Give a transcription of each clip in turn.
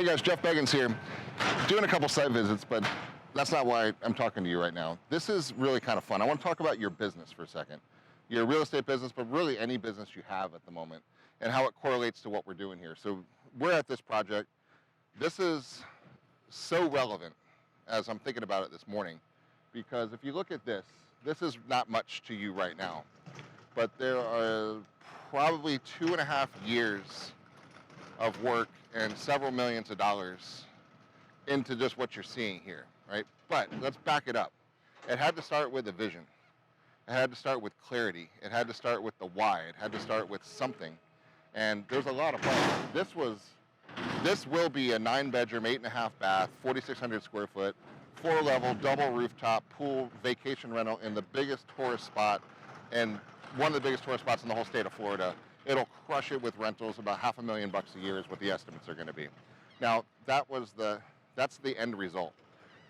Hey guys, Jeff Beggins here. Doing a couple site visits, but that's not why I'm talking to you right now. This is really kind of fun. I want to talk about your business for a second. Your real estate business, but really any business you have at the moment, and how it correlates to what we're doing here. So we're at this project. This is so relevant as I'm thinking about it this morning, because if you look at this, this is not much to you right now, but there are probably 2.5 years of work and several millions of dollars into just what you're seeing here, right? But let's back it up. It had to start with a vision. It had to start with clarity. It had to start with the why. It had to start with something. And there's a lot of parts. This will be a 9-bedroom, 8.5 bath, 4,600 square foot, 4-level, double rooftop, pool, vacation rental in the biggest tourist spot, and one of the biggest tourist spots in the whole state of Florida. It'll crush it with rentals. About $500,000 a year is what the estimates are going to be. Now, that's the end result.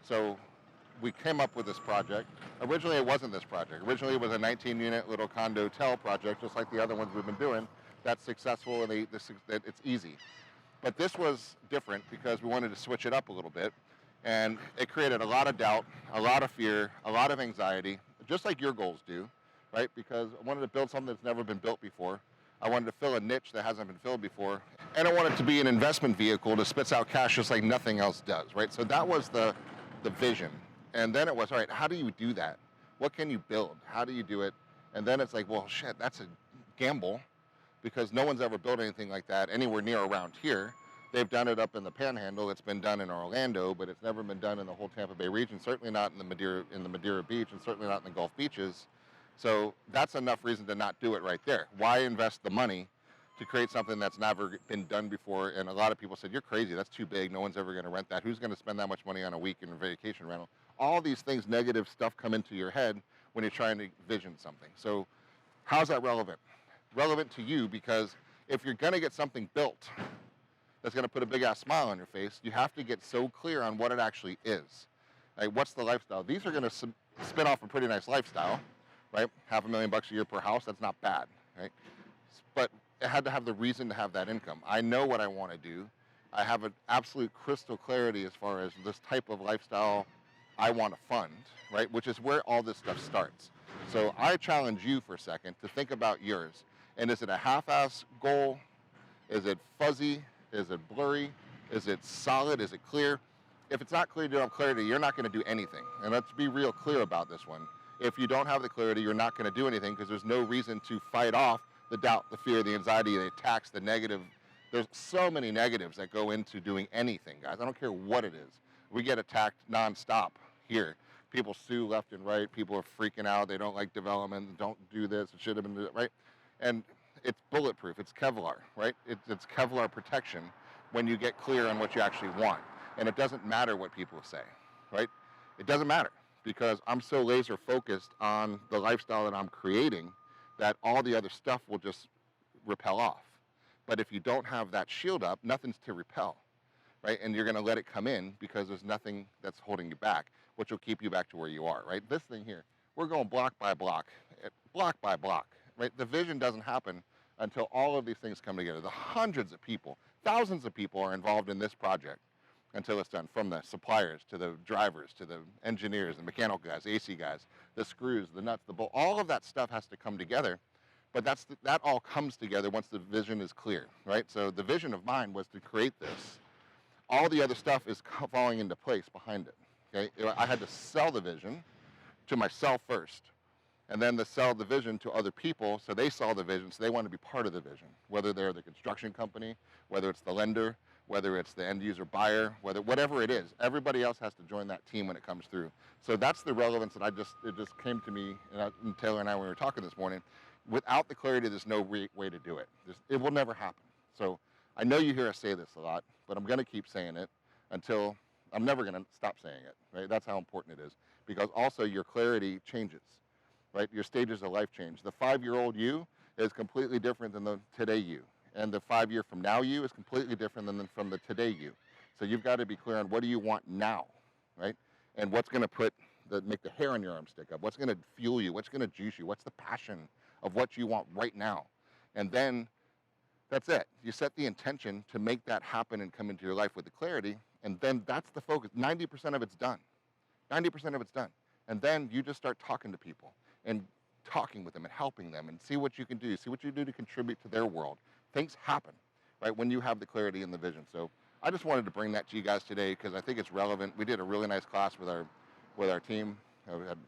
So we came up with this project. Originally, it wasn't this project. Originally, it was a 19-unit little condo-tel project, just like the other ones we've been doing. That's successful, and it's easy. But this was different because we wanted to switch it up a little bit, and it created a lot of doubt, a lot of fear, a lot of anxiety, just like your goals do, right? Because I wanted to build something that's never been built before. I wanted to fill a niche that hasn't been filled before. And I wanted it to be an investment vehicle that spits out cash just like nothing else does, right? So that was the vision. And then it was, all right, how do you do that? What can you build? How do you do it? And then it's like, well, shit, that's a gamble, because no one's ever built anything like that anywhere near around here. They've done it up in the Panhandle. It's been done in Orlando, but it's never been done in the whole Tampa Bay region, certainly not in the Madeira Beach, and certainly not in the Gulf beaches. So that's enough reason to not do it right there. Why invest the money to create something that's never been done before? And a lot of people said, you're crazy, that's too big, no one's ever going to rent that. Who's going to spend that much money on a week in a vacation rental? All these things, negative stuff, come into your head when you're trying to vision something. So how's that relevant? Relevant to you, because if you're going to get something built that's going to put a big ass smile on your face, you have to get so clear on what it actually is. Like, what's the lifestyle? These are going to spin off a pretty nice lifestyle, right? $500,000 a year per house, that's not bad, right? But it had to have the reason to have that income. I know what I want to do. I have an absolute crystal clarity as far as this type of lifestyle I want to fund, right? Which is where all this stuff starts. So I challenge you for a second to think about yours. And is it a half-ass goal? Is it fuzzy? Is it blurry? Is it solid? Is it clear? If it's not clear, you don't have clarity, you're not going to do anything. And let's be real clear about this one. If you don't have the clarity, you're not going to do anything, because there's no reason to fight off the doubt, the fear, the anxiety, the attacks, the negative. There's so many negatives that go into doing anything, guys. I don't care what it is. We get attacked nonstop here. People sue left and right. People are freaking out. They don't like development. Don't do this. It should have been, right? And it's bulletproof. It's Kevlar, right? It's Kevlar protection when you get clear on what you actually want. And it doesn't matter what people say, right? It doesn't matter, because I'm so laser focused on the lifestyle that I'm creating that all the other stuff will just repel off. But if you don't have that shield up, nothing's to repel, right? And you're going to let it come in because there's nothing that's holding you back, which will keep you back to where you are, right? This thing here, we're going block by block, right? The vision doesn't happen until all of these things come together. The hundreds of people, thousands of people are involved in this project until it's done, from the suppliers to the drivers to the engineers, the mechanical guys, AC guys, the screws, the nuts, the bolt. All of that stuff has to come together, but that all comes together once the vision is clear, right? So the vision of mine was to create this. All the other stuff is falling into place behind it, okay? I had to sell the vision to myself first, and then to sell the vision to other people, so they saw the vision, so they want to be part of the vision, whether they're the construction company, whether it's the lender, whether it's the end user buyer, whatever it is. Everybody else has to join that team when it comes through. So that's the relevance that it just came to me, and Taylor and I, when we were talking this morning. Without the clarity, there's no way to do it. It will never happen. So I know you hear us say this a lot, but I'm going to keep saying it until I'm never going to stop saying it, right? That's how important it is, because also your clarity changes, right? Your stages of life change. The 5-year-old you is completely different than the today you. And the 5 year from now you is completely different than from the today you. So you've got to be clear on what do you want now, right? And what's going to make the hair on your arm stick up? What's going to fuel you? What's going to juice you? What's the passion of what you want right now? And then That's it. You set the intention to make that happen and come into your life with the clarity, and then that's the focus. 90% of it's done. 90% of it's done. And then you just start talking to people and talking with them and helping them and see what you can do. See what you do to contribute to their world. Things happen, right, when you have the clarity and the vision. So I just wanted to bring that to you guys today because I think it's relevant. We did a really nice class with our team. We had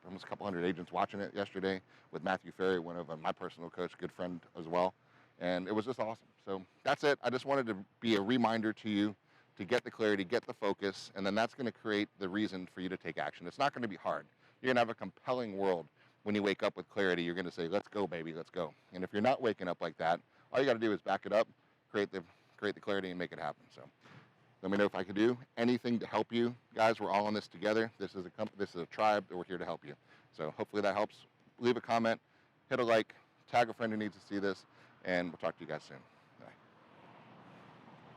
almost a couple hundred agents watching it yesterday with Matthew Ferry, one of my personal coach, good friend as well. And it was just awesome. So that's it. I just wanted to be a reminder to you to get the clarity, get the focus, and then that's going to create the reason for you to take action. It's not going to be hard. You're going to have a compelling world when you wake up with clarity. You're going to say, let's go, baby, let's go. And if you're not waking up like that, all you got to do is back it up, create the clarity, and make it happen. So let me know if I can do anything to help you. Guys, we're all in this together. This is a tribe, and we're here to help you. So hopefully that helps. Leave a comment, hit a like, tag a friend who needs to see this, and we'll talk to you guys soon.